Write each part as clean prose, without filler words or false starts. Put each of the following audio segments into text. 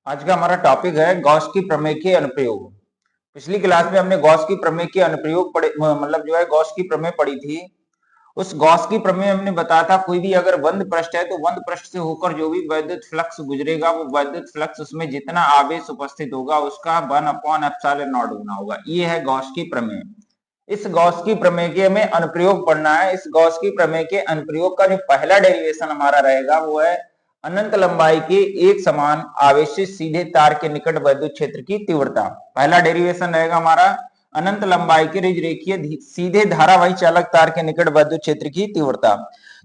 आज का हमारा टॉपिक है गॉस की प्रमेय के अनुप्रयोग। पिछली क्लास में हमने गॉस की प्रमेय के अनुप्रयोग पढ़े, मतलब जो है गॉस की प्रमेय पढ़ी थी। उस गॉस की प्रमेय हमने बताया था कोई भी अगर बंद पृष्ठ है तो बंद पृष्ठ से होकर जो भी वैद्युत फ्लक्स गुजरेगा वो वैद्युत फ्लक्स उसमें जितना आवेश उपस्थित होगा उसका 1/ε0 गुना होगा। ये है गॉस की प्रमेय। इस गॉस की प्रमेय के हमें अनुप्रयोग पढ़ना है। इस गॉस की प्रमेय के अनुप्रयोग का जो पहला डेरिवेशन हमारा रहेगा वो है अनंत लंबाई के एक समान आवेशित सीधे तार के निकट वैद्युत क्षेत्र की तीव्रता। पहला डेरिवेशन रहेगा हमारा अनंत लंबाई के रेखीय सीधे धारावाही चालक तार के निकट वैद्युत क्षेत्र की तीव्रता।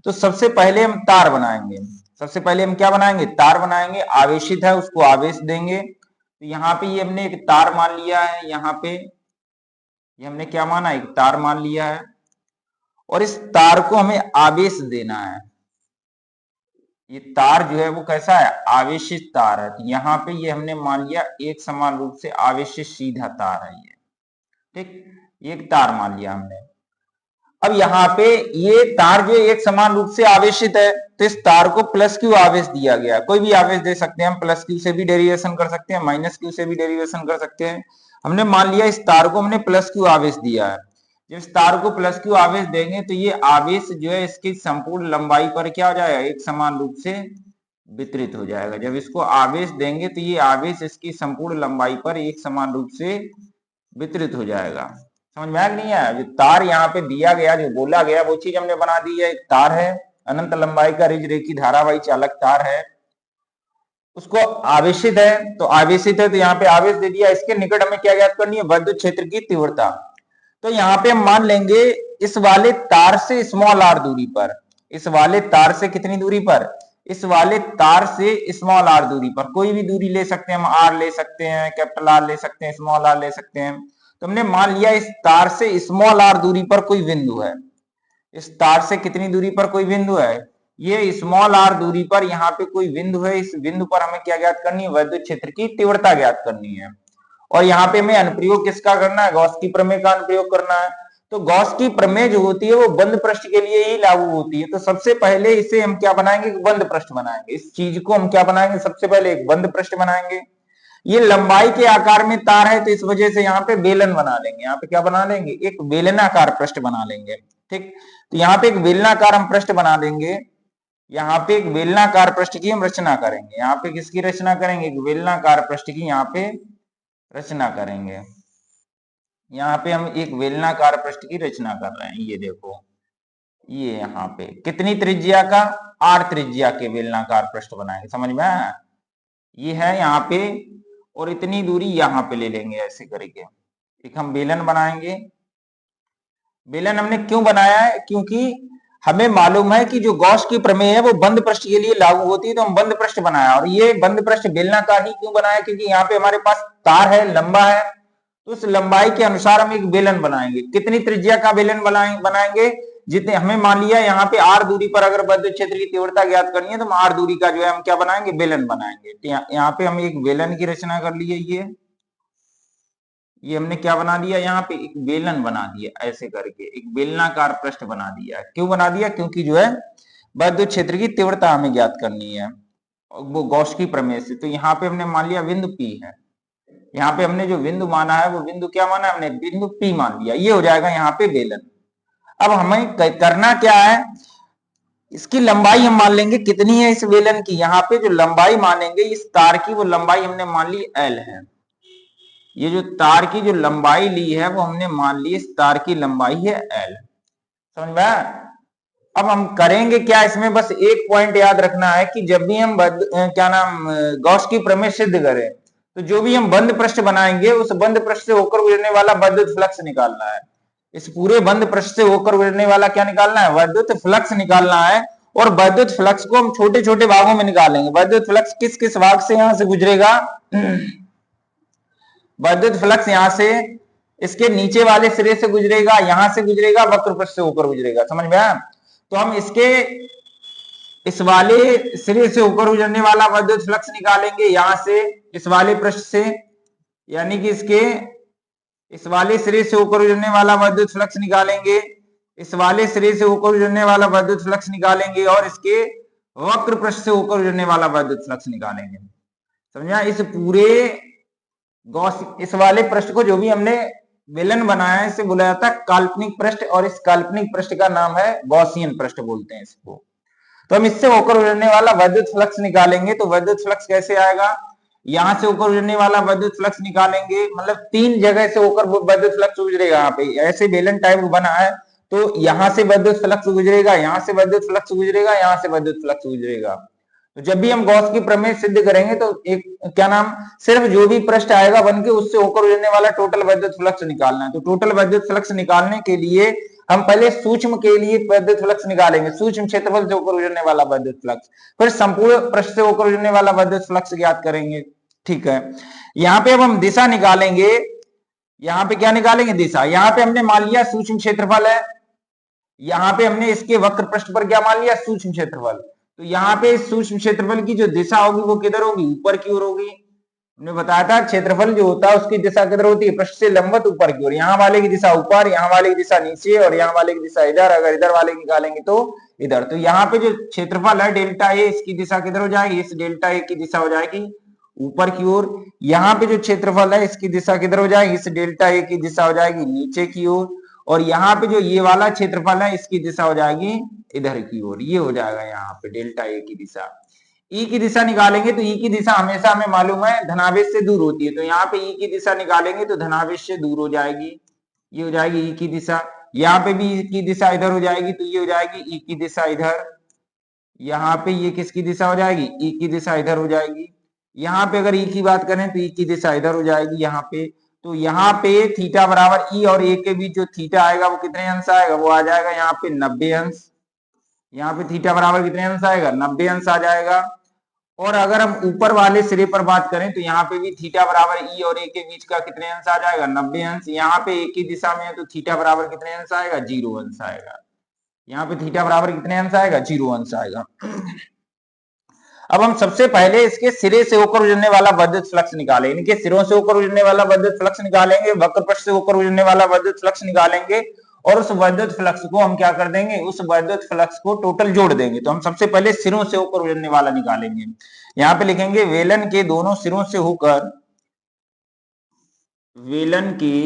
तो सबसे पहले हम तार बनाएंगे। सबसे पहले हम क्या बनाएंगे? तार बनाएंगे। आवेशित है उसको आवेश देंगे। तो यहाँ पे ये हमने एक तार मान लिया है। यहाँ पे ये हमने क्या माना? एक तार मान लिया है और इस तार को हमें आवेश देना है। ये तार जो है वो कैसा है? आवेशित तार है। तो यहाँ पे ये हमने मान लिया एक समान रूप से आवेशित सीधा तार है ये। ठीक, एक तार मान लिया हमने। अब यहाँ पे ये तार जो एक समान रूप से आवेशित है तो इस तार को प्लस क्यू आवेश दिया गया। कोई भी आवेश दे सकते हैं हम, प्लस क्यू से भी डेरिवेशन कर सकते हैं, माइनस क्यू से भी डेरिवेशन कर सकते हैं। हमने मान लिया इस तार को हमने प्लस क्यू आवेश दिया है। जब इस तार को प्लस क्यू आवेश देंगे तो ये आवेश जो है इसकी संपूर्ण लंबाई पर क्या हो जाएगा? एक समान रूप से वितरित हो जाएगा। जब इसको आवेश देंगे तो ये आवेश इसकी संपूर्ण लंबाई पर एक समान रूप से वितरित हो जाएगा। समझ में आया कि नहीं आया? जो तार यहाँ पे दिया गया, जो बोला गया वो चीज हमने बना दी है। एक तार है अनंत लंबाई का रेखीय धारावाही चालक तार है, उसको आवेशित है। तो आवेशित है तो यहाँ पे आवेश दे दिया। इसके निकट हमें क्या ज्ञात करनी है? वैद्युत क्षेत्र की तीव्रता। तो यहाँ पे हम मान लेंगे इस वाले तार से स्मॉल आर दूरी पर, इस वाले तार से कितनी दूरी पर? इस वाले तार से स्मॉल आर दूरी पर, कोई भी दूरी ले सकते हैं हम, आर ले सकते हैं, कैपिटल आर ले सकते हैं, स्मॉल आर ले सकते हैं। तो हमने मान लिया इस तार से स्मॉल आर दूरी पर कोई बिंदु है। इस तार से कितनी दूरी पर कोई बिंदु है? ये स्मॉल आर दूरी पर यहाँ पे कोई बिंदु है। इस बिंदु पर हमें क्या ज्ञात करनी है? वैद्युत क्षेत्र की तीव्रता ज्ञात करनी है। और यहाँ पे हमें अनुप्रयोग किसका करना है? गॉस की प्रमेय का अनुप्रयोग करना है। तो गॉस की प्रमेय जो होती है वो बंद पृष्ठ के लिए ही लागू होती है। तो सबसे पहले इसे हम क्या बनाएंगे? बंद पृष्ठ बनाएंगे। इस चीज को हम क्या बनाएंगे? सबसे पहले एक बंद पृष्ठ बनाएंगे। ये लंबाई के आकार में तार है तो इस वजह से यहाँ पे बेलन बना लेंगे। यहाँ पे क्या बना लेंगे? एक बेलनाकार पृष्ठ बना लेंगे। ठीक, तो यहाँ पे एक बेलनाकार हम पृष्ठ बना देंगे। यहाँ पे एक बेलनाकार पृष्ठ की हम रचना करेंगे। यहाँ पे किसकी रचना करेंगे? एक बेलनाकार पृष्ठ की यहाँ पे रचना करेंगे। यहाँ पे हम एक बेलनाकार पृष्ठ की रचना कर रहे हैं। ये देखो, ये यहाँ पे कितनी त्रिज्या का? आर त्रिज्या के बेलनाकार पृष्ठ बनाएंगे। समझ में आया? ये है यहाँ पे, और इतनी दूरी यहाँ पे ले लेंगे ऐसे करके। एक हम बेलन बनाएंगे। बेलन हमने क्यों बनाया है? क्योंकि हमें मालूम है कि जो गॉस की प्रमेय है वो बंद पृष्ठ के लिए लागू होती है, तो हम बंद पृष्ठ बनाया। और ये बंद पृष्ठ बेलनाकार ही क्यों बनाया? क्योंकि यहाँ पे हमारे पास तार है, लंबा है, तो उस लंबाई के अनुसार हम एक बेलन बनाएंगे। कितनी त्रिज्या का बेलन बनाएंगे? जितने हमें मान लिया यहाँ पे आर दूरी पर अगर वैद्युत क्षेत्र की तीव्रता ज्ञात करनी है तो हम आर दूरी का जो है हम क्या बनाएंगे? बेलन बनाएंगे। तो यहाँ पे हम एक बेलन की रचना कर लिए। ये हमने क्या बना दिया? यहाँ पे एक बेलन बना दिया ऐसे करके, एक बेलनाकार पृष्ठ बना दिया। क्यों बना दिया? क्योंकि जो है वैद्युत क्षेत्र की तीव्रता हमें ज्ञात करनी है वो गॉस की प्रमेय से। तो यहाँ पे हमने मान लिया बिंदु P है। यहाँ पे हमने जो बिंदु माना है वो बिंदु क्या माना? हमने बिंदु P मान लिया। ये हो जाएगा यहाँ पे बेलन। अब हमें करना क्या है? इसकी लंबाई हम मान लेंगे कितनी है इस बेलन की। यहाँ पे जो लंबाई मानेंगे इस तार की, वो लंबाई हमने मान ली L है। ये जो तार की जो लंबाई ली है वो हमने मान ली इस तार की लंबाई है L। समझ में आया? अब हम करेंगे क्या इसमें? बस एक पॉइंट याद रखना है कि जब भी हम क्या नाम गॉस की प्रमेय सिद्ध करें तो जो भी हम बंद पृष्ठ बनाएंगे उस बंद पृष्ठ से होकर गुजरने वाला वैद्युत फ्लक्स निकालना है। इस पूरे बंद पृष्ठ से होकर गुजरने वाला क्या निकालना है? वैद्युत फ्लक्स निकालना है। और वैद्युत फ्लक्स को हम छोटे छोटे भागों में निकालेंगे। वैद्युत फ्लक्स किस किस भाग से यहां से गुजरेगा? वैद्युत फ्लक्स यहां से इसके नीचे वाले सिरे से गुजरेगा, यहां से गुजरेगा, वक्र पृष्ठ से होकर गुजरेगा। समझ में आया? तो हम इसके इस वाले सिरे से होकर गुजरने वाला वैद्युत फ्लक्स निकालेंगे यहां से, इस वाले पृष्ठ से, यानी कि इसके इस वाले सिरे से होकर गुजरने वाला वैद्युत फ्लक्स निकालेंगे, इस वाले सिरे से होकर गुजरने वाला वैद्युत फ्लक्स निकालेंगे, और इसके वक्र पृष्ठ से होकर गुजरने वाला वैद्युत फ्लक्स निकालेंगे। समझा। इस पूरे गॉस इस वाले पृष्ठ को जो भी हमने बेलन बनाया है इसे बोला जाता है काल्पनिक पृष्ठ, और इस काल्पनिक पृष्ठ का नाम है गॉसियन पृष्ठ बोलते हैं इसको। तो हम इससे होकर गुजरने वाला वैद्युत फ्लक्स निकालेंगे। तो वैद्युत फ्लक्स कैसे आएगा, यहां से होकर गुजरने वाला वैद्युत फ्लक्स निकालेंगे, मतलब 3 जगह से होकर वैद्युत फ्लक्स गुजरेगा। यहाँ पे ऐसे बेलन टाइप बना है, तो यहां से वैद्युत फ्लक्स गुजरेगा, यहां से वैद्युत फ्लक्स गुजरेगा, यहां से वैद्युत फ्लक्स गुजरेगा। तो जब भी हम गॉस की प्रमेय सिद्ध करेंगे तो एक क्या नाम, सिर्फ जो भी पृष्ठ आएगा बन के उससे होकर गुजरने वाला टोटल वैद्युत फ्लक्स निकालना है। तो टोटल वैद्युत फ्लक्स निकालने के लिए हम पहले सूक्ष्म के लिए वैद्युत फ्लक्स निकालेंगे, सूक्ष्म क्षेत्रफल से होकर गुजरने वाला वैद्युत फ्लक्स, फिर संपूर्ण पृष्ठ से होकर गुजरने वाला वैद्युत फ्लक्स ज्ञात करेंगे। ठीक है, यहाँ पे अब हम दिशा निकालेंगे। यहाँ पे क्या निकालेंगे, दिशा। यहाँ पे हमने मान लिया सूक्ष्म क्षेत्रफल है, यहाँ पे हमने इसके वक्र पृष्ठ पर क्या मान लिया, सूक्ष्म क्षेत्रफल। तो यहाँ पे सूक्ष्म क्षेत्रफल की जो दिशा होगी वो किधर होगी, ऊपर की ओर होगी। हमने बताया था क्षेत्रफल जो होता है उसकी दिशा किधर होती है, पृष्ठ से लंबवत ऊपर की ओर। यहाँ वाले की दिशा ऊपर, यहाँ वाले की दिशा नीचे, और यहाँ वाले की दिशा इधर। अगर इधर वाले निकालेंगे तो इधर। तो यहाँ पे जो क्षेत्रफल है डेल्टा ए, इसकी दिशा किधर हो जाएगी, इस डेल्टा ए की दिशा हो जाएगी ऊपर की ओर। यहाँ पे जो क्षेत्रफल है इसकी दिशा किधर हो जाएगी, इस डेल्टा ए की दिशा हो जाएगी नीचे की ओर। और यहाँ पे जो ये वाला क्षेत्रफल है इसकी दिशा हो जाएगी इधर की ओर, ये हो जाएगा यहाँ पे डेल्टा ए की दिशा। ई की दिशा निकालेंगे तो ई की दिशा हमेशा हमें मालूम है धनावेश से दूर होती है। तो यहाँ पे ई की दिशा निकालेंगे तो धनावेश से दूर हो जाएगी, ये हो जाएगी ई की दिशा। यहाँ पे भी ई की दिशा इधर हो जाएगी, तो ये हो जाएगी ई की दिशा इधर। यहाँ पे ये किसकी दिशा हो जाएगी, ई की दिशा इधर हो जाएगी। यहाँ पे अगर ई की बात करें तो ई की दिशा इधर हो जाएगी यहाँ पे। तो यहाँ पे थीटा बराबर ई और ए के बीच जो थीटा आएगा वो कितने अंश आएगा, वो आ जाएगा यहाँ पे 90 अंश। यहाँ पे थीटा बराबर कितने अंश आएगा, 90 अंश आ जाएगा। और अगर हम ऊपर वाले सिरे पर बात करें तो यहाँ पे भी थीटा बराबर ई और ए के बीच का कितने अंश आ जाएगा, 90 अंश। यहाँ पे ए की दिशा में है तो थीटा बराबर कितने अंश आएगा, 0 अंश आएगा। यहाँ पे थीटा बराबर कितने अंश आएगा, 0 अंश आएगा। अब हम सबसे पहले इसके सिरे से होकर गुजरने वाला वैद्युत फ्लक्स निकालें। इनके सिरों से होकर गुजरने वाला वैद्युत फ्लक्स निकालेंगे, वक्र पृष्ठ से होकर गुजरने वाला वैद्युत फ्लक्स निकालेंगे, और उस वैद्युत फ्लक्स को हम क्या कर देंगे, उस वैद्युत फ्लक्स को टोटल जोड़ देंगे। तो हम सबसे पहले सिरों से होकर गुजरने वाला निकालेंगे। यहाँ पे लिखेंगे वेलन के दोनों सिरों से होकर, वेलन की,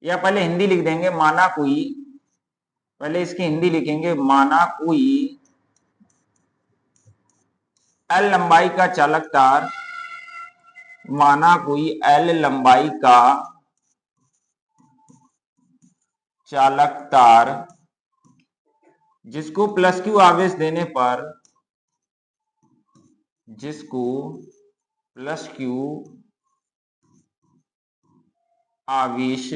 या पहले हिंदी लिख देंगे माना कोई, पहले इसकी हिंदी लिखेंगे माना कोई एल लंबाई का चालक तार, माना कोई एल लंबाई का चालक तार जिसको प्लस क्यू आवेश देने पर, जिसको प्लस क्यू आवेश,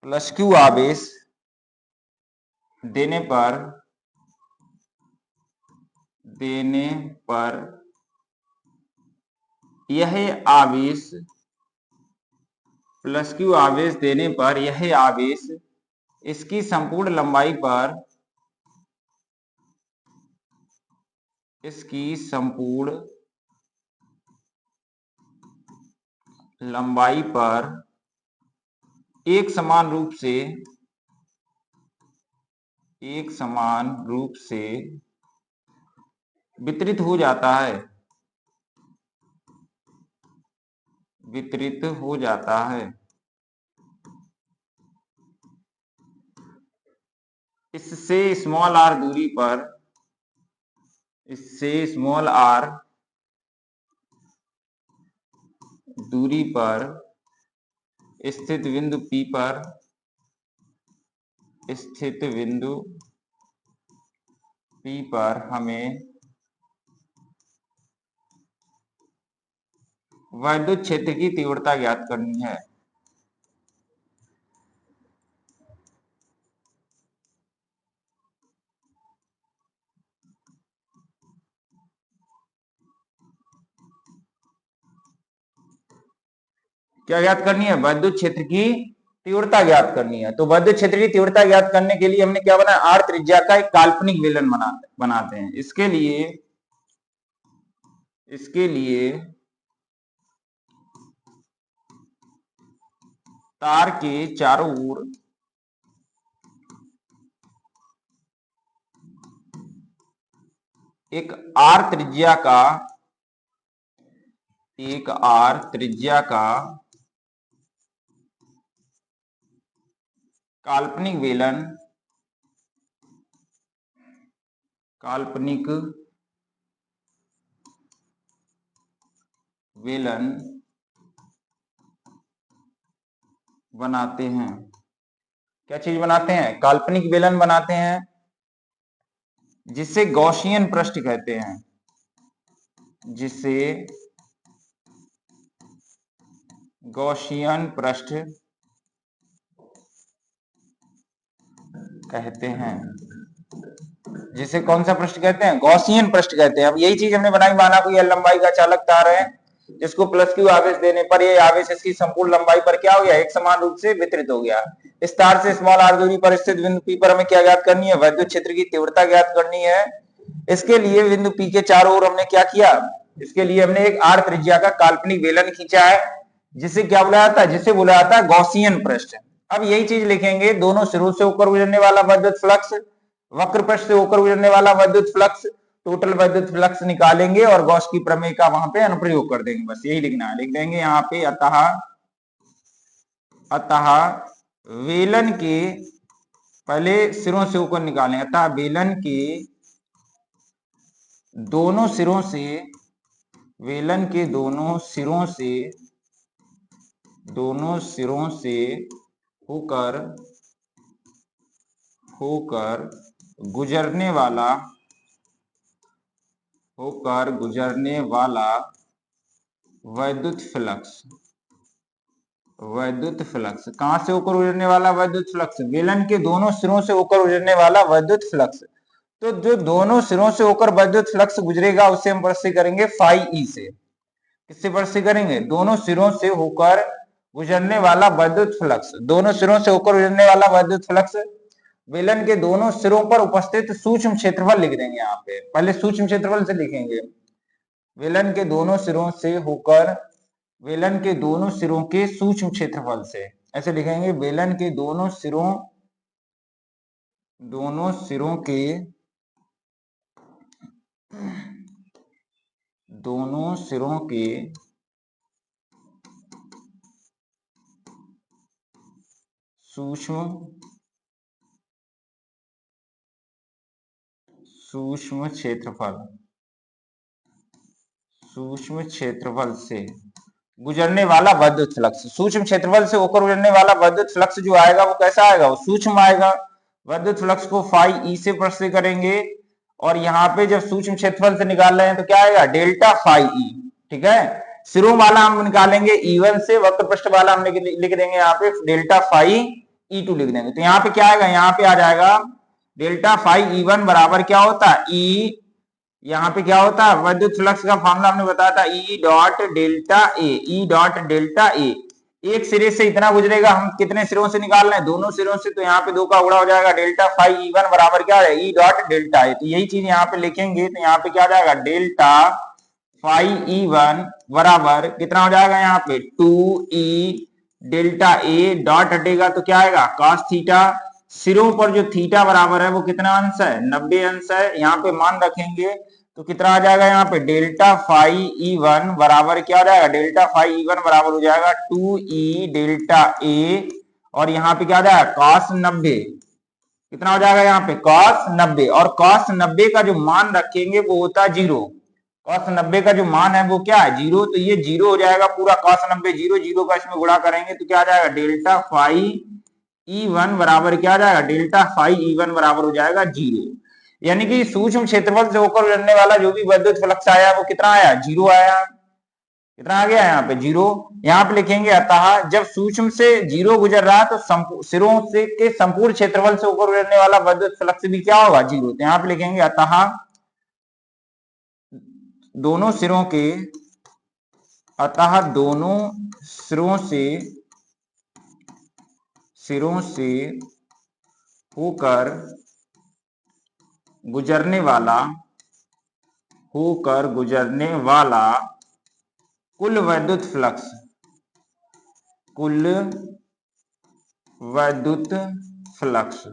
प्लस क्यू आवेश देने पर यह आवेश, प्लस क्यू आवेश देने पर यह आवेश इसकी संपूर्ण लंबाई पर, इसकी संपूर्ण लंबाई पर एक समान रूप से वितरित हो जाता है, वितरित हो जाता है। इससे स्मॉल आर दूरी पर, इससे स्मॉल आर दूरी पर स्थित बिंदु P पर, स्थित बिंदु P पर हमें वैद्युत क्षेत्र की तीव्रता ज्ञात करनी है। क्या ज्ञात करनी है, वैद्युत क्षेत्र की तीव्रता ज्ञात करनी है। तो वैद्युत क्षेत्र की तीव्रता ज्ञात करने के लिए हमने क्या बनाया, आर त्रिज्या का एक काल्पनिक बेलन बनाते हैं। इसके लिए तार के चारों ओर एक आर त्रिज्या का एक आर त्रिज्या का काल्पनिक वेलन बनाते हैं। क्या चीज बनाते हैं? काल्पनिक वेलन बनाते हैं, जिसे गॉसियन पृष्ठ कहते हैं, जिसे गॉसियन पृष्ठ कहते हैं। जिसे कौन सा पृष्ठ कहते हैं? गॉसियन पृष्ठ कहते हैं। अब यही चीज हमने बनाई, माना कोई लंबाई का चालक तार है, जिसको प्लस क्यू आवेश देने पर ये आवेश इसकी संपूर्ण लंबाई पर क्या हो गया? एक समान रूप से वितरित हो गया। इस तार से स्मॉल आर दूरी पर स्थित बिंदु पी पर हमें क्या ज्ञात करनी है? विद्युत क्षेत्र की तीव्रता ज्ञात करनी है। इसके लिए बिंदु पी के चारों ओर हमने क्या किया? इसके लिए हमने एक आर त्रिज्या का काल्पनिक वेलन खींचा है, जिसे क्या बुलाया जाता है? जिसे बुलाया जाता है गॉसियन पृष्ठ। अब यही चीज लिखेंगे, दोनों सिरों से होकर गुजरने वाला विद्युत फ्लक्स, वक्र पृष्ठ से होकर गुजरने वाला विद्युत फ्लक्स, टोटल विद्युत फ्लक्स निकालेंगे और गॉस की प्रमेय का वहां पे अनुप्रयोग कर देंगे। बस यही लिखना है। लिख देंगे यहाँ पे अतः वेलन के, पहले सिरों से होकर निकालें, अतः वेलन के दोनों सिरों से, वेलन के दोनों सिरों से होकर गुजरने वाला विद्युत फ्लक्स कहां से होकर गुजरने वाला विद्युत फ्लक्स? वेलन के दोनों सिरों से होकर गुजरने वाला विद्युत फ्लक्स। तो जो दोनों सिरों से होकर विद्युत फ्लक्स गुजरेगा उसे हम प्रस्तुत करेंगे फाई ई से। किससे प्रस्तुत करेंगे? दोनों सिरों से होकर गुजरने वाला विद्युत फ्लक्स। दोनों सिरों से होकर गुजरने वाला विद्युत फ्लक्स, वेलन के दोनों सिरों पर उपस्थित सूक्ष्म क्षेत्रफल लिख देंगे। यहाँ पे पहले सूक्ष्म क्षेत्रफल से लिखेंगे, वेलन के दोनों सिरों से होकर, वेलन के दोनों सिरों के सूक्ष्म क्षेत्रफल से, ऐसे लिखेंगे, वेलन के दोनों सिरों के सूक्ष्म क्षेत्रफल से गुजरने वाला विद्युत फ्लक्स। सूक्ष्म क्षेत्रफल से होकर गुजरने वाला विद्युत फ्लक्स जो आएगा वो कैसा आएगा? वो सूक्ष्म आएगा। विद्युत फ्लक्स को फाई ई से प्रस्तुत करेंगे, और यहाँ पे जब सूक्ष्म क्षेत्रफल से निकाल रहे हैं तो क्या आएगा? Delta phi E. ठीक है, सिरों वाला हम निकालेंगे E1 से, वक्र पृष्ठ वाला हम लिख देंगे यहाँ पे डेल्टा फाई E2 लिख देंगे। तो यहाँ पे क्या आएगा? यहाँ पे आ जाएगा डेल्टा फाई E1 बराबर क्या होता है? E, यहाँ पे क्या होता है? विद्युत फ्लक्स का फॉर्मूला हमने बताया था, E डॉट डेल्टा ए। एक सिरे से इतना गुजरेगा, हम कितने सिरों से निकाल रहे हैं? दोनों सिरों से। तो यहाँ पे दो का गुणा हो जाएगा, डेल्टा फाई E1 बराबर क्या है? E dot delta A. तो यही चीज यहाँ पे लिखेंगे, तो यहाँ पे क्या जाएगा? डेल्टा फाई E1 बराबर कितना हो जाएगा? यहाँ पे 2E डेल्टा ए, डॉट हटेगा तो क्या आएगा? cos theta. सिरों पर जो थीटा बराबर है वो कितना अंश है? 90 अंश है। यहाँ पे मान रखेंगे तो कितना आ जाएगा? यहाँ पे डेल्टा फाई E1 बराबर क्या हो जाएगा? डेल्टा फाई E1 बराबर हो जाएगा 2E डेल्टा ए, और यहाँ पे क्या आ जाएगा? cos 90। कितना हो जाएगा? यहाँ पे cos 90, और cos 90 का जो मान रखेंगे वो होता है 0। cos 90 का जो मान है वो क्या है? 0। तो ये 0 हो जाएगा पूरा, cos 90 0, 0 का इसमें गुणा करेंगे तो क्या आ जाएगा? डेल्टा फाई E1 बराबर क्या आ जाएगा? डेल्टा फाई E1 बराबर हो जाएगा 0। यानी कि सूक्ष्म क्षेत्रफल से होकर गुजरने वाला जो भी विद्युत फ्लक्स आया वो कितना आया? 0 आया। कितना आ गया? यहाँ पे 0। यहाँ पे लिखेंगे, अतः जब सूक्ष्म से 0 गुजर रहा है तो सिरों से के संपूर्ण क्षेत्रफल से होकर गुजरने वाला विद्युत फ्लक्स भी क्या होगा? 0। तो यहाँ पे लिखेंगे, अतः दोनों सिरों से होकर गुजरने वाला कुल विद्युत फ्लक्स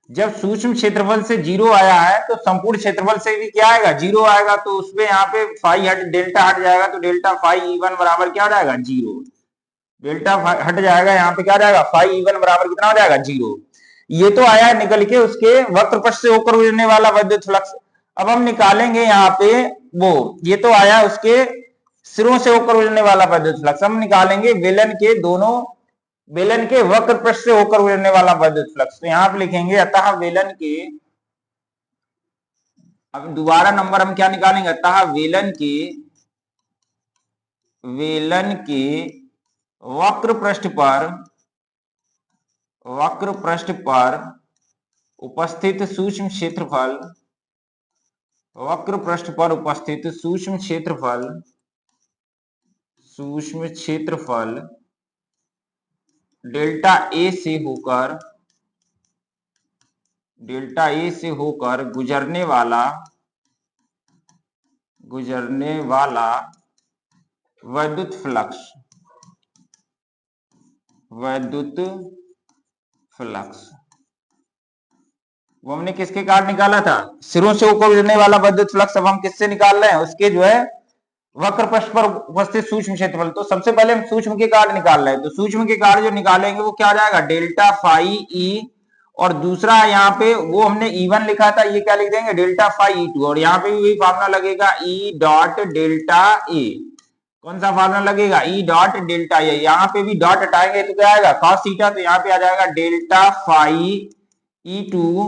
जब सूक्ष्म क्षेत्रफल से 0 आया है तो संपूर्ण क्षेत्रफल से भी क्या आएगा, 0 आएगा। तो उसमें यहाँ पे डेल्टा हट जाएगा, तो डेल्टा फाई E1 बराबर क्या हो जाएगा, 0। डेल्टा हट जाएगा, यहाँ पे क्या हो जाएगा, फाई E1 बराबर कितना हो जाएगा, 0। ये तो आया निकल के उसके वक्र पृष्ठ से होकर गुजरने वाला वैद्युत फ्लक्स। अब हम निकालेंगे यहाँ पे वो, ये तो आया उसके सिरों से होकर गुजरने वाला वैद्युत फ्लक्स। हम निकालेंगे बेलन के वक्र पृष्ठ से होकर गुजरने वाला वैद्युत फ्लक्स। तो यहाँ पे लिखेंगे अतः बेलन के, अब दोबारा नंबर हम क्या निकालेंगे, अतः बेलन के वक्र पृष्ठ पर उपस्थित सूक्ष्म क्षेत्रफल, वक्र पृष्ठ पर उपस्थित सूक्ष्म क्षेत्रफल डेल्टा ए से होकर गुजरने वाला वैद्युत फ्लक्स, वो हमने किसके कारण निकाला था, सिरों से होकर गुजरने वाला वैद्युत फ्लक्स। अब हम किससे निकाल रहे हैं, उसके जो है वक्र पृष्ठ पर उपस्थित सूक्ष्म क्षेत्रफल। तो सबसे पहले हम सूक्ष्म के कार्य निकाल रहे हैं, तो सूक्ष्म के कार्य जो निकालेंगे वो क्या हो जाएगा, डेल्टा फाई ई, और दूसरा यहाँ पे वो हमने E1 लिखा था, ये क्या लिख देंगे, डेल्टा फाई E2। और यहाँ पे भी वही फार्मूला लगेगा, ई डॉट डेल्टा ए। कौन सा फार्मूला लगेगा, ई डॉट डेल्टा ए। यहाँ पे भी डॉट हटाएंगे तो क्या आएगा, कॉस थीटा। तो यहाँ पे आ जाएगा डेल्टा फाई E2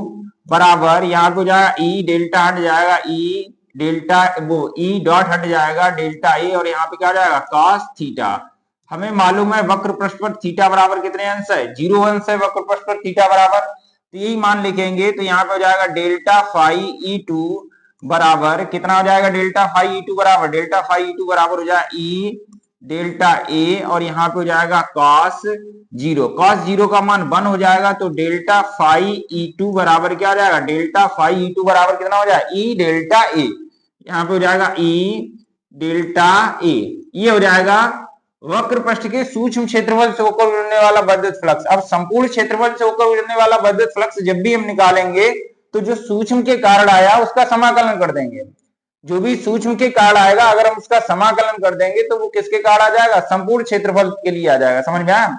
बराबर, यहाँ पे जाएगा ई डेल्टा हट जाएगा, ई डेल्टा वो ई डॉट हट जाएगा डेल्टा ए, और यहाँ पे क्या जाएगा, कॉस थीटा। हमें मालूम है वक्र पृष्ठ पर थीटा बराबर कितने अंश है, 0 अंश है वक्र पृष्ठ पर थीटा बराबर। तो यही मान लिखेंगे, तो यहाँ पे हो जाएगा डेल्टा फाई E2 बराबर कितना हो जाएगा, डेल्टा फाई E2 बराबर हो जाएगा ई डेल्टा ए, और यहाँ पे हो जाएगा कॉस 0। कॉस 0 का मान 1 हो जाएगा, तो डेल्टा फाई E2 बराबर क्या हो जाएगा, डेल्टा फाई E2 बराबर कितना हो जाएगा, ई डेल्टा ए। यहाँ पे हो जाएगा ई डेल्टा ए। ये हो जाएगा वक्र पृष्ठ के सूक्ष्म क्षेत्रफल से होकर गुजरने वाला वैद्युत फ्लक्स। अब संपूर्ण क्षेत्रफल से होकर गुजरने वाला वैद्युत फ्लक्स जब भी हम निकालेंगे तो जो सूक्ष्म के कारण आया उसका समाकलन कर देंगे। जो भी सूक्ष्म के कारण आएगा अगर हम उसका समाकलन कर देंगे तो वो किसके कारण आ जाएगा, संपूर्ण क्षेत्रफल के लिए आ जाएगा। समझ में आया।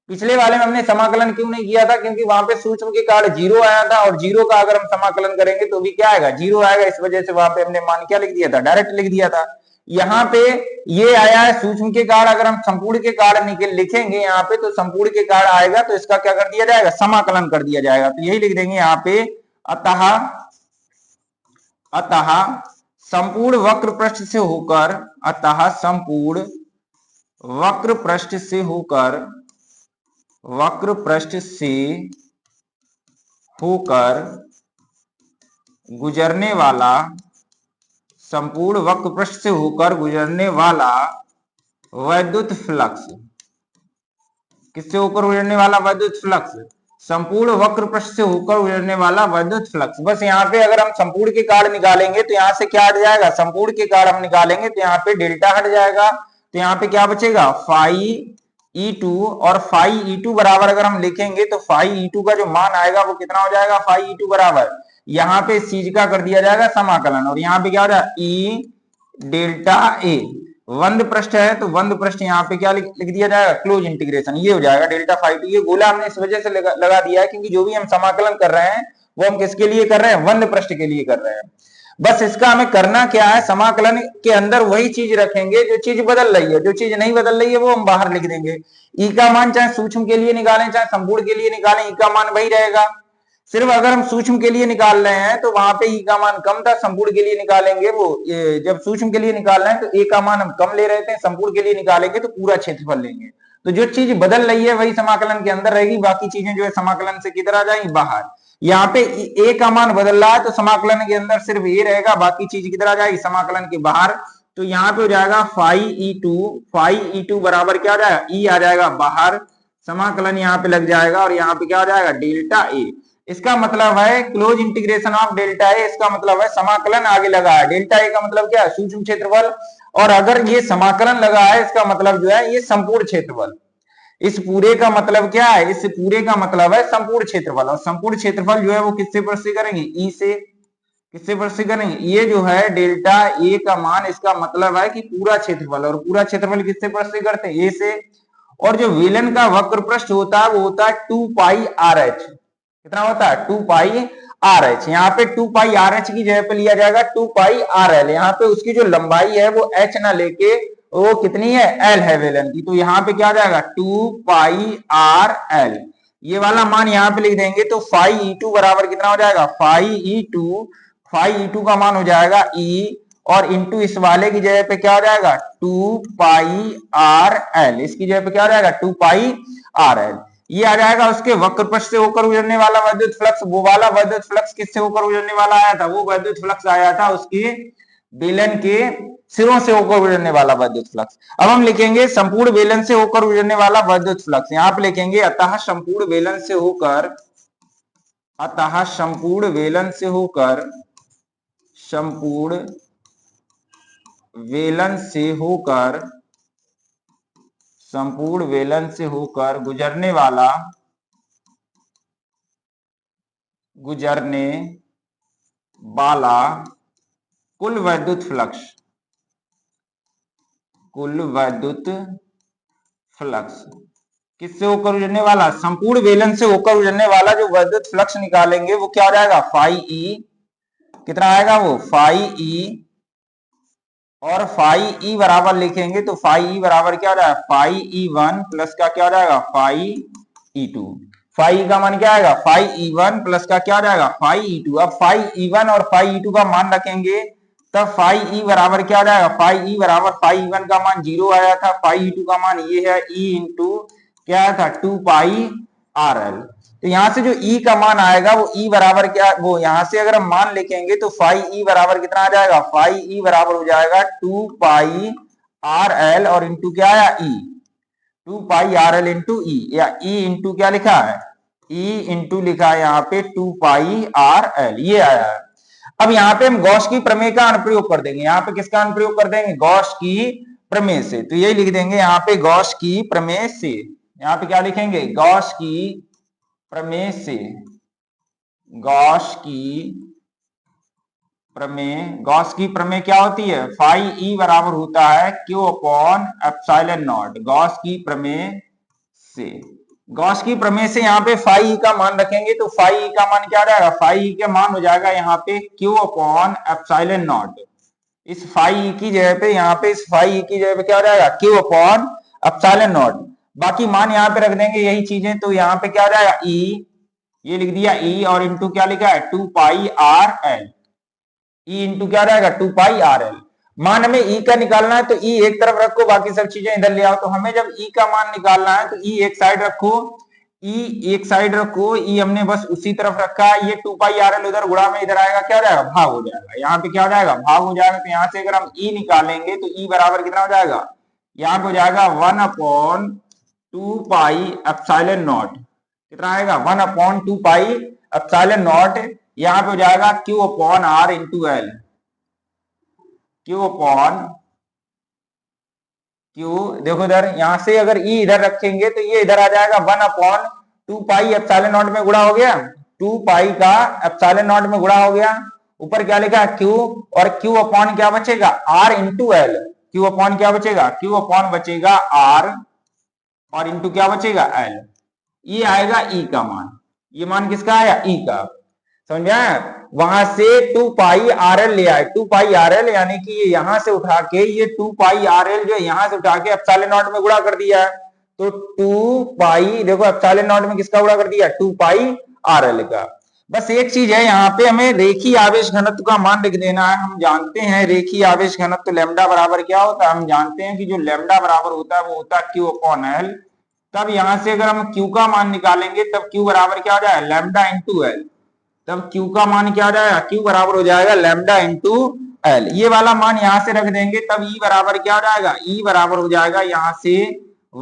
पिछले वाले में हमने समाकलन क्यों नहीं किया था, क्योंकि वहां पे सूक्ष्म के कारण 0 आया था, और 0 का अगर हम समाकलन करेंगे तो भी क्या आएगा, 0 आएगा। इस वजह से वहां पे हमने मान क्या लिख दिया था, डायरेक्ट लिख दिया था। यहाँ पे ये आया है सूक्ष्म के कारण, अगर हम संपूर्ण के कारण लिखेंगे यहाँ पे तो संपूर्ण के कारण आएगा, तो इसका क्या कर दिया जाएगा, समाकलन कर दिया जाएगा। तो यही लिख देंगे यहाँ पे, अतः संपूर्ण वक्र पृष्ठ से होकर, अतः संपूर्ण वक्र पृष्ठ से होकर गुजरने वाला, संपूर्ण वक्र पृष्ठ से होकर गुजरने वाला वैद्युत फ्लक्स, किससे होकर गुजरने वाला वैद्युत फ्लक्स, संपूर्ण वक्र पृष्ठ से होकर गुजरने वाला वैद्युत फ्लक्स। बस यहाँ पे अगर हम संपूर्ण के कारण निकालेंगे तो यहाँ से क्या हट जाएगा, संपूर्ण के कारण हम निकालेंगे तो यहाँ पे डेल्टा हट जाएगा, तो यहाँ पे क्या बचेगा, फाई E2। और फाई E2 बराबर अगर हम लिखेंगे तो फाई E2 का जो मान आएगा वो कितना हो जाएगा, फाई E2 बराबर, यहाँ पे इस चीज का कर दिया जाएगा समाकलन, और यहाँ पे क्या हो जाएगा, ई डेल्टा ए। वंद पृष्ठ है तो वंद पृष्ठ यहाँ पे क्या लिख दिया जाएगा, क्लोज इंटीग्रेशन। ये हो जाएगा डेल्टा फाई 2। ये गोला हमने इस वजह से लगा दिया है क्योंकि जो भी हम समाकलन कर रहे हैं वो हम किसके लिए कर रहे हैं, वंद पृष्ठ के लिए कर रहे हैं। बस इसका हमें करना क्या है, समाकलन के अंदर वही चीज रखेंगे जो चीज बदल रही है, जो चीज नहीं बदल रही है वो हम बाहर लिख देंगे। ई का मान चाहे सूक्ष्म के लिए निकालें चाहे संपूर्ण के लिए निकालें, ई का मान वही रहेगा। सिर्फ अगर हम सूक्ष्म के लिए निकाल रहे हैं तो वहां पे ई का मान कम था, संपूर्ण के लिए निकालेंगे वो, जब सूक्ष्म के लिए निकाल रहे हैं तो ए का मान हम कम ले रहे थे, संपूर्ण के लिए निकालेंगे तो पूरा क्षेत्रफल लेंगे। तो जो चीज बदल रही है वही समाकलन के अंदर रहेगी, बाकी चीजें जो है समाकलन से किधर आ जाएंगी, बाहर। यहाँ पे ए का मान बदल रहा है तो समाकलन के अंदर सिर्फ ए रहेगा, बाकी चीज किधर आ जाएगी, समाकलन के बाहर। तो यहाँ पे हो जाएगा फाई E2 बराबर क्या आ जाएगा, ई आ जाएगा बाहर, समाकलन यहाँ पे लग जाएगा, और यहाँ पे क्या आ जाएगा, डेल्टा ए। इसका मतलब है close integration of delta A, इसका मतलब है समाकलन आगे लगा है। डेल्टा ए का मतलब क्या है, सूक्ष्म क्षेत्रफल, और अगर ये समाकलन लगा है इसका मतलब जो है ये संपूर्ण क्षेत्रफल। इस पूरे का मतलब क्या है, इस पूरे का मतलब है संपूर्ण क्षेत्रफल, और संपूर्ण क्षेत्रफल जो है वो किससे प्रस्तुत करेंगे, ई से। किससे प्रस्तुत करेंगे, ये जो है डेल्टा ए का मान, इसका मतलब है कि पूरा क्षेत्रफल, और पूरा क्षेत्रफल किससे प्रस्तुत करते हैं, ए से। और जो विलन का वक्र पृष्ठ होता है वो होता है 2 पाई आर एच। कितना होता है, 2 पाई आर एच। यहाँ पे 2 पाई आर एच की जगह पे लिया जाएगा 2 पाई आर एल। यहाँ पे उसकी जो लंबाई है वो एच ना लेके वो कितनी है, एल है वेलन की, तो यहाँ पे क्या आ जाएगा 2 पाई आर एल। ये वाला मान यहाँ पे लिख देंगे तो फाई ई टू बराबर कितना हो जाएगा, फाई ई टू का मान हो जाएगा ई, और इंटू इस वाले की जगह पे क्या हो जाएगा 2 पाई आर एल। इसकी जगह पे क्या हो जाएगा 2 पाई आर एल। ये आ जाएगा उसके वक्र पृष्ठ से होकर गुजरने वाला विद्युत फ्लक्स। वो वाला विद्युत फ्लक्स किससे होकर गुजरने वाला आया था, वो विद्युत फ्लक्स आया था उसके बेलन के सिरों से होकर गुजरने वाला विद्युत फ्लक्स। अब हम लिखेंगे संपूर्ण बेलन से होकर गुजरने वाला विद्युत फ्लक्स। यहां पे लिखेंगे अतः संपूर्ण बेलन से होकर, अतः संपूर्ण बेलन से होकर, संपूर्ण वेलन से होकर, संपूर्ण वेलन से होकर गुजरने वाला, गुजरने वाला कुल वैद्युत फ्लक्स, कुल वैद्युत फ्लक्स किससे होकर गुजरने वाला, संपूर्ण वेलन से होकर गुजरने वाला जो वैद्युत फ्लक्स निकालेंगे वो क्या हो जाएगा, फाई ई। कितना आएगा वो, फाई ई, और फाई ई बराबर लिखेंगे तो फाई ई बराबर क्या हो जाएगा, फाई ई वन प्लस का क्या हो जाएगा, फाई ई टू। फाई का मान क्या आएगा, फाई ई वन प्लस का क्या हो जाएगा, फाई ई टू। अब फाई ई वन और फाई ई टू का मान रखेंगे तब फाई ई बराबर क्या हो जाएगा, फाई ई बराबर, फाई ई वन का मान 0 आया था, फाई ई टू का मान ये है ई इंटू क्या आया था 2 पाई आर एल। तो यहां से जो ई का मान आएगा वो ई बराबर क्या, वो यहां से अगर हम मान लिखेंगे तो फाई ई बराबर कितना आ जाएगा, फाई ई बराबर हो जाएगा 2 पाई आर एल और इंटू क्या आया ई, 2 पाई आर एल इंटू ई, या ई इंटू क्या लिखा है, ई इंटू लिखा है यहाँ पे 2 पाई आर एल, ये आया है। अब यहाँ पे हम गॉस की प्रमेय का अनुप्रयोग कर देंगे। यहाँ पे किसका अनुप्रयोग कर देंगे, गॉस की प्रमेय से। तो ये लिख देंगे यहाँ पे गॉस की प्रमेय से। यहाँ पे क्या लिखेंगे, गॉस की प्रमेय से, गॉस की प्रमेय। गॉस की प्रमेय क्या होती है, फाई ई बराबर होता है Q upon epsilon not. Gauss की प्रमेय से, गॉस की प्रमेय से यहाँ पे फाई ई का मान रखेंगे तो फाई ई का मान क्या आ जाएगा, फाई ई का मान हो जाएगा यहाँ पे क्यू अपॉन एप्सिलॉन नॉट। इस फाई ई की जगह पे, यहाँ पे इस फाई ई की जगह पे क्या हो जाएगा, क्यू अपॉन एप्सिलॉन नॉट। बाकी मान यहाँ पे रख देंगे यही चीजें, तो यहाँ पे क्या हो जाएगा ई, ये लिख दिया ई, और इंटू क्या लिखा है 2 पाई आर एल। ई इंटू क्या रहेगा 2 पाई आर एल। मान हमें ई का निकालना है तो ई एक तरफ रखो, बाकी सब चीजें इधर ले आओ। तो हमें जब ई का मान निकालना है तो ई एक साइड रखो, ई एक साइड रखो, ई हमने बस उसी तरफ रखा है। ये 2 पाई आर एल उधर गुणा में इधर आएगा, क्या हो जाएगा, भाग हो जाएगा। यहाँ पे क्या हो जाएगा, भाग हो जाएगा। तो यहाँ से अगर हम ई निकालेंगे तो ई बराबर कितना हो जाएगा, यहाँ पे हो जाएगा 1 अपॉन 2 पाई एप्सिलॉन नॉट। कितना आएगा, 1 अपॉन 2 पाई एप्सिलॉन नॉट। यहाँ पे हो जाएगा q upon r into l, q upon q. देखो इधर, यहां से अगर ई इधर रखेंगे तो ये इधर आ जाएगा 1 अपॉन 2 पाई एप्सिलॉन नॉट में गुणा हो गया, 2 पाई का एप्सिलॉन नॉट में गुणा हो गया। ऊपर क्या लिखा है क्यू, और क्यू अपॉन क्या बचेगा, r into l. Q upon क्या बचेगा, क्यू अपॉन बचेगा आर, और इंटू क्या बचेगा एल। ये आएगा ई का मान। ये मान किसका आया, ई का। समझ में आया। वहां से 2 पाई आर एल ले आए, 2 पाई आर एल यानी कि ये यहां से उठा के, ये 2 पाई आर एल जो यहां से उठा के एप्सिलॉन नॉट में गुणा कर दिया है। तो 2 पाई, देखो एप्सिलॉन नॉट में किसका गुणा कर दिया, 2 पाई आर एल का। बस एक चीज है, यहाँ पे हमें रेखीय आवेश घनत्व का मान लिख देना है। हम जानते हैं रेखीय आवेश घनत्व लैम्डा बराबर क्या होता है, हम जानते हैं कि जो लैम्डा बराबर होता है वो होता है क्यू अपॉन एल। तब यहां से अगर हम क्यू का मान निकालेंगे तब क्यू बराबर क्या हो जाएगा, लैम्डा इंटू एल। तब क्यू का मान क्या हो जाएगा, क्यू बराबर हो जाएगा लैम्डा इंटू एल। ये वाला मान यहां से रख देंगे तब ई बराबर क्या हो जाएगा, ई बराबर हो जाएगा यहां से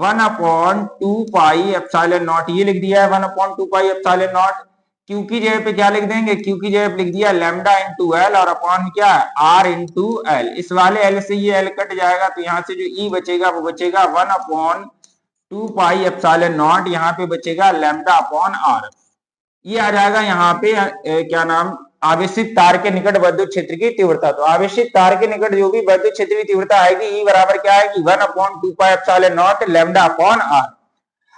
1 अपॉन 2 पाई एप्सिलॉन नॉट। ये लिख दिया है 1 upon 2 pi epsilon not. Q की जगह पे क्या लिख देंगे, क्यू की जगह पे लिख दिया लैम्डा इंटू एल, और अपॉन क्या है आर इंटू एल। इस वाले एल से ये एल कट जाएगा, तो यहां से जो ई बचेगा वो बचेगा 1 अपॉन 2 पाई एप्सिलॉन नॉट, यहाँ पे बचेगा लैम्डा अपॉन आर। ये आ जाएगा यहाँ पे क्या नाम, आवेशित तार के निकट विद्युत क्षेत्र की तीव्रता। तो आवेशित तार के निकट जो भी विद्युत क्षेत्र की तीव्रता आएगी, ई बराबर क्या आएगी, 1/2 pi epsilon nought lambda upon r.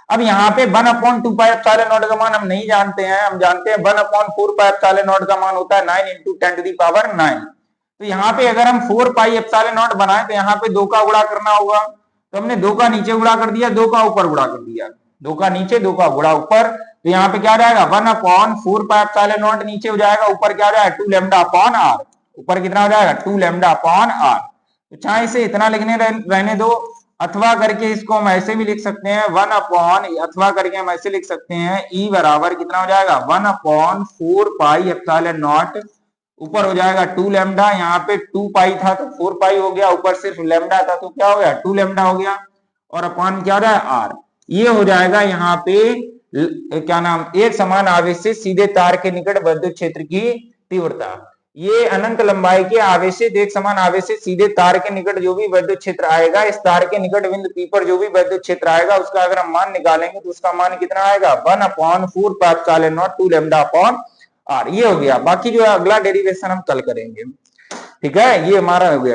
अब यहाँ पे 1/2 पाई एप्सिलॉन नॉट का मान हम नहीं जानते हैं, हम जानते हैं 1/4 पाई एप्सिलॉन नॉट का मान होता है 9 × 10⁹ तो यहाँ पे अगर हम 4 पाई एप्सिलॉन नॉट बनाए तो यहाँ पे 2 का गुणा करना होगा, तो हमने 2 का नीचे गुणा कर दिया, 2 का ऊपर गुणा कर दिया, 2 का नीचे 2 का गुणा ऊपर। तो यहाँ पे क्या हो जाएगा 1/4 पाई एप्सिलॉन नॉट नीचे हो जाएगा, ऊपर क्या हो जाएगा 2 लैम्डा अपॉन आर। ऊपर कितना हो जाएगा 2 लैम्डा अपॉन आर। तो चाहे इसे इतना लिखने रहने दो, अथवा करके इसको हम ऐसे भी लिख सकते हैं 1 अपॉन, अथवा करके हम ऐसे लिख सकते हैं ई बराबर कितना हो जाएगा 1/4 पाई एप्सिलॉन नॉट, ऊपर हो जाएगा 2 लैम्डा, यहाँ पे 2 पाई था तो 4 पाई हो गया, ऊपर सिर्फ लैम्डा था तो क्या हो गया 2 लैम्डा हो गया, और अपॉन क्या हो रहा है आर। ये हो जाएगा यहाँ पे क्या नाम, एक समान आवेशित सीधे तार के निकट विद्युत क्षेत्र की तीव्रता। ये अनंत लंबाई के आवेशित एक समान आवेशित सीधे तार के निकट जो भी विद्युत क्षेत्र आएगा, इस तार के निकट बिंदु P पर जो भी विद्युत क्षेत्र आएगा उसका अगर हम मान निकालेंगे तो उसका मान कितना आएगा 1/4 pi epsilon nought 2 lambda upon r. ये हो गया, बाकी जो है अगला डेरिवेशन हम कल करेंगे। ठीक है, ये हमारा हो गया।